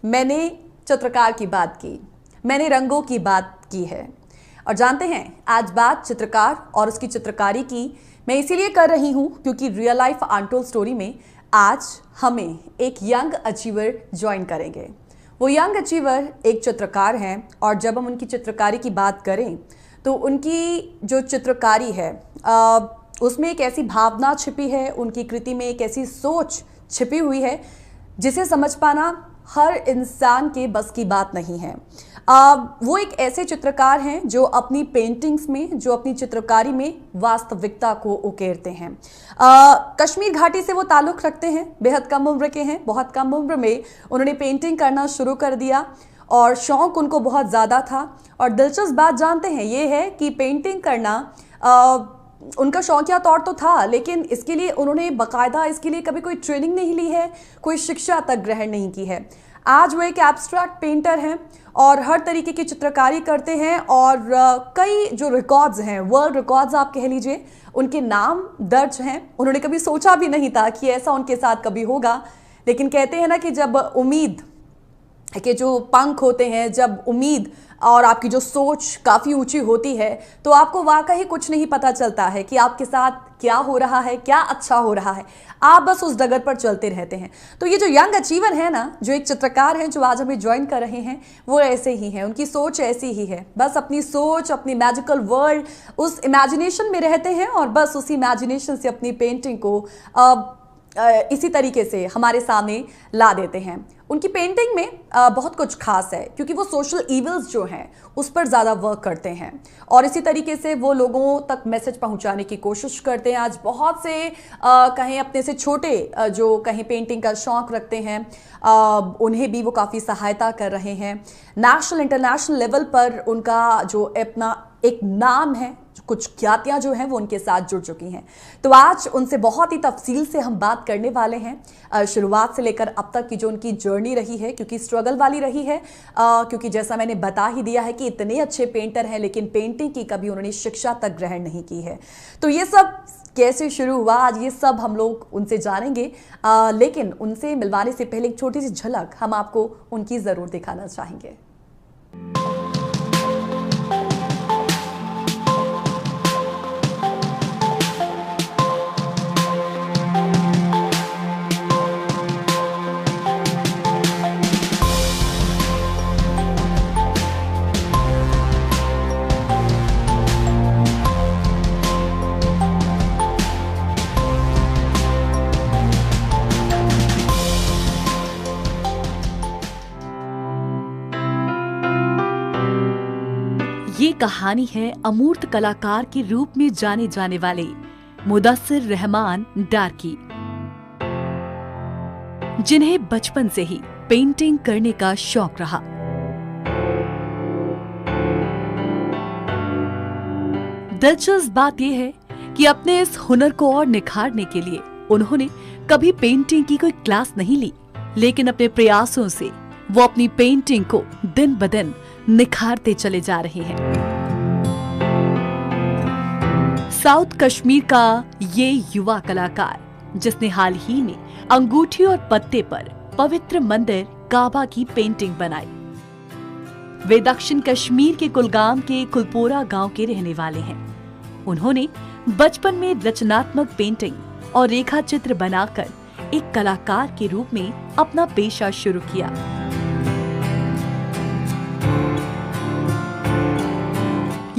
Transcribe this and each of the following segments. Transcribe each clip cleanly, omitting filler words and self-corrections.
मैंने चित्रकार की बात की, मैंने रंगों की बात की है। और जानते हैं आज बात चित्रकार और उसकी चित्रकारी की मैं इसीलिए कर रही हूं क्योंकि रियल लाइफ अनटोल्ड स्टोरी में आज हमें एक यंग अचीवर ज्वाइन करेंगे। वो यंग अचीवर एक चित्रकार हैं और जब हम उनकी चित्रकारी की बात करें तो उनकी जो चित्रकारी है उसमें एक ऐसी भावना छिपी है, उनकी कृति में एक ऐसी सोच छिपी हुई है जिसे समझ पाना हर इंसान के बस की बात नहीं है। वो एक ऐसे चित्रकार हैं जो अपनी पेंटिंग्स में, जो अपनी चित्रकारी में वास्तविकता को उकेरते हैं। कश्मीर घाटी से वो ताल्लुक़ रखते हैं, बेहद कम उम्र के हैं, बहुत कम उम्र में उन्होंने पेंटिंग करना शुरू कर दिया और शौक़ उनको बहुत ज़्यादा था। और दिलचस्प बात जानते हैं ये है कि पेंटिंग करना उनका शौकिया तौर तो था, लेकिन इसके लिए उन्होंने बाकायदा इसके लिए कभी कोई ट्रेनिंग नहीं ली है, कोई शिक्षा तक ग्रहण नहीं की है। आज वो एक एब्स्ट्रैक्ट पेंटर हैं और हर तरीके की चित्रकारी करते हैं और कई जो रिकॉर्ड्स हैं, वर्ल्ड रिकॉर्ड्स आप कह लीजिए, उनके नाम दर्ज हैं। उन्होंने कभी सोचा भी नहीं था कि ऐसा उनके साथ कभी होगा, लेकिन कहते हैं ना कि जब उम्मीद के जो पंख होते हैं, जब उम्मीद और आपकी जो सोच काफ़ी ऊंची होती है तो आपको वाकई कुछ नहीं पता चलता है कि आपके साथ क्या हो रहा है, क्या अच्छा हो रहा है। आप बस उस डगर पर चलते रहते हैं। तो ये जो यंग अचीवर है ना, जो एक चित्रकार हैं जो आज हमें ज्वाइन कर रहे हैं, वो ऐसे ही हैं, उनकी सोच ऐसी ही है। बस अपनी सोच, अपनी मैजिकल वर्ल्ड, उस इमेजिनेशन में रहते हैं और बस उसी इमेजिनेशन से अपनी पेंटिंग को इसी तरीके से हमारे सामने ला देते हैं। उनकी पेंटिंग में बहुत कुछ खास है क्योंकि वो सोशल इवल्स जो हैं उस पर ज़्यादा वर्क करते हैं और इसी तरीके से वो लोगों तक मैसेज पहुंचाने की कोशिश करते हैं। आज बहुत से कहीं अपने से छोटे जो कहीं पेंटिंग का शौक़ रखते हैं उन्हें भी वो काफ़ी सहायता कर रहे हैं। नेशनल इंटरनेशनल लेवल पर उनका जो अपना एक नाम है, कुछ ख्यातियाँ जो हैं वो उनके साथ जुड़ चुकी हैं। तो आज उनसे बहुत ही तफसील से हम बात करने वाले हैं, शुरुआत से लेकर अब तक की जो उनकी जर्नी रही है, क्योंकि स्ट्रगल वाली रही है, क्योंकि जैसा मैंने बता ही दिया है कि इतने अच्छे पेंटर हैं लेकिन पेंटिंग की कभी उन्होंने शिक्षा तक ग्रहण नहीं की है। तो ये सब कैसे शुरू हुआ, आज ये सब हम लोग उनसे जानेंगे, लेकिन उनसे मिलवाने से पहले एक छोटी सी झलक हम आपको उनकी ज़रूर दिखाना चाहेंगे। ये कहानी है अमूर्त कलाकार के रूप में जाने जाने वाले मुदस्सिर रहमान डार की, जिन्हें बचपन से ही पेंटिंग करने का शौक रहा। दिलचस्प बात यह है कि अपने इस हुनर को और निखारने के लिए उन्होंने कभी पेंटिंग की कोई क्लास नहीं ली, लेकिन अपने प्रयासों से वो अपनी पेंटिंग को दिन ब दिन निखारते चले जा रहे हैं। साउथ कश्मीर का ये युवा कलाकार, जिसने हाल ही में अंगूठी और पत्ते पर पवित्र मंदिर काबा की पेंटिंग बनाई। वे दक्षिण कश्मीर के कुलगाम के कुलपोरा गांव के रहने वाले हैं। उन्होंने बचपन में रचनात्मक पेंटिंग और रेखा चित्र बनाकर एक कलाकार के रूप में अपना पेशा शुरू किया।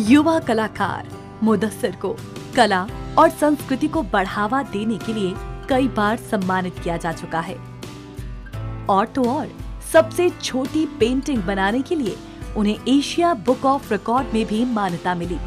युवा कलाकार मुदस्सिर को कला और संस्कृति को बढ़ावा देने के लिए कई बार सम्मानित किया जा चुका है और तो और सबसे छोटी पेंटिंग बनाने के लिए उन्हें एशिया बुक ऑफ रिकॉर्ड में भी मान्यता मिली।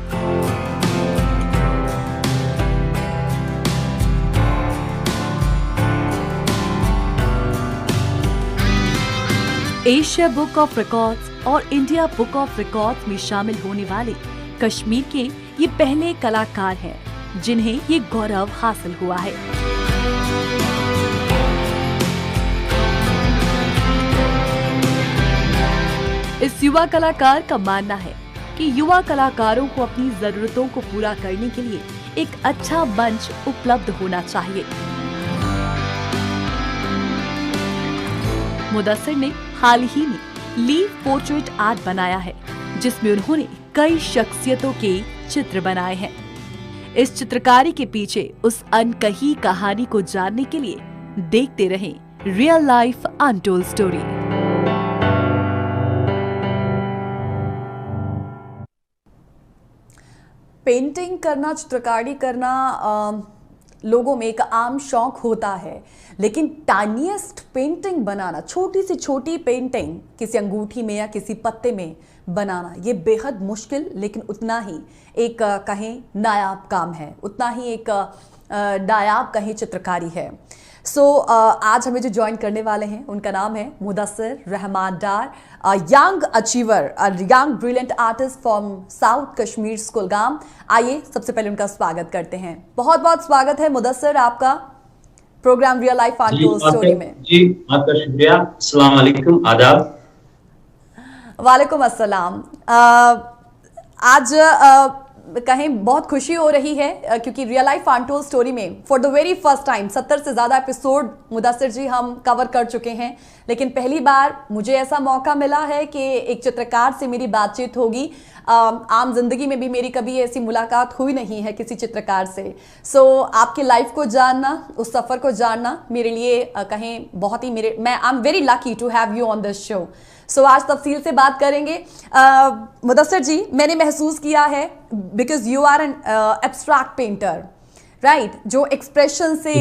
एशिया बुक ऑफ रिकॉर्ड्स और इंडिया बुक ऑफ रिकॉर्ड्स में शामिल होने वाले कश्मीर के ये पहले कलाकार हैं जिन्हें ये गौरव हासिल हुआ है। इस युवा कलाकार का मानना है कि युवा कलाकारों को अपनी जरूरतों को पूरा करने के लिए एक अच्छा मंच उपलब्ध होना चाहिए। मुदस्सिर ने हाल ही में लीव पोर्ट्रेट आर्ट बनाया है, जिसमें उन्होंने कई शख्सियतों के चित्र बनाए हैं। इस चित्रकारी के पीछे उस अनकही कहानी को जानने के लिए देखते रहें real life untold story. Painting करना, चित्रकारी करना लोगों में एक आम शौक होता है, लेकिन टाइनीएस्ट पेंटिंग बनाना, छोटी से छोटी पेंटिंग किसी अंगूठी में या किसी पत्ते में बनाना, ये बेहद मुश्किल लेकिन उतना ही एक कहें नायाब काम है, उतना ही एक नायाब कहें चित्रकारी है। आज हमें जो ज्वाइन करने वाले हैं उनका नाम है Mudassir Rehman Dar, young achiever, young brilliant artist from south Kashmir Kulgam. आइए सबसे पहले उनका स्वागत करते हैं। बहुत बहुत स्वागत है मुदस्सिर आपका program real life untold story में। जी आपका शुक्रिया। अस्सलाम वालेकुम, आदाब। वालेकुम अस्सलाम। आज कहें बहुत खुशी हो रही है क्योंकि रियल लाइफ अनटोल्ड स्टोरी में for the very first time 70 से ज़्यादा एपिसोड मुदस्सिर जी हम कवर कर चुके हैं, लेकिन पहली बार मुझे ऐसा मौका मिला है कि एक चित्रकार से मेरी बातचीत होगी। आम जिंदगी में भी मेरी कभी ऐसी मुलाकात हुई नहीं है किसी चित्रकार से। आपकी लाइफ को जानना, उस सफ़र को जानना मेरे लिए कहें बहुत ही मैं I am very lucky to have you on this show. आज तफसील से बात करेंगे। मुदस्सिर जी, मैंने महसूस किया है because you are an abstract painter, right, जो एक्सप्रेशन से,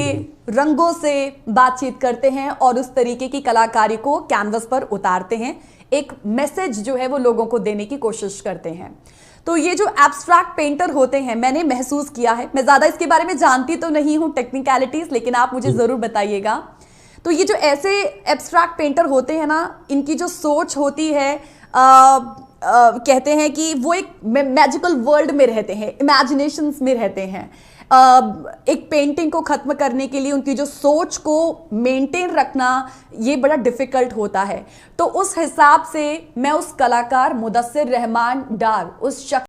रंगों से बातचीत करते हैं और उस तरीके की कलाकारी को कैनवस पर उतारते हैं, एक मैसेज जो है वो लोगों को देने की कोशिश करते हैं। तो ये जो एब्स्ट्रैक्ट पेंटर होते हैं, मैंने महसूस किया है, मैं ज़्यादा इसके बारे में जानती तो नहीं हूँ टेक्निकलिटीज़, लेकिन आप मुझे ज़रूर बताइएगा। तो ये जो ऐसे एब्स्ट्रैक्ट पेंटर होते हैं ना, इनकी जो सोच होती है, कहते हैं कि वो एक मैजिकल वर्ल्ड में रहते हैं, इमेजिनेशंस में रहते हैं। एक पेंटिंग को ख़त्म करने के लिए उनकी जो सोच को मेंटेन रखना ये बड़ा डिफ़िकल्ट होता है। तो उस हिसाब से मैं उस कलाकार मुदस्सिर रहमान डार, उस शख्स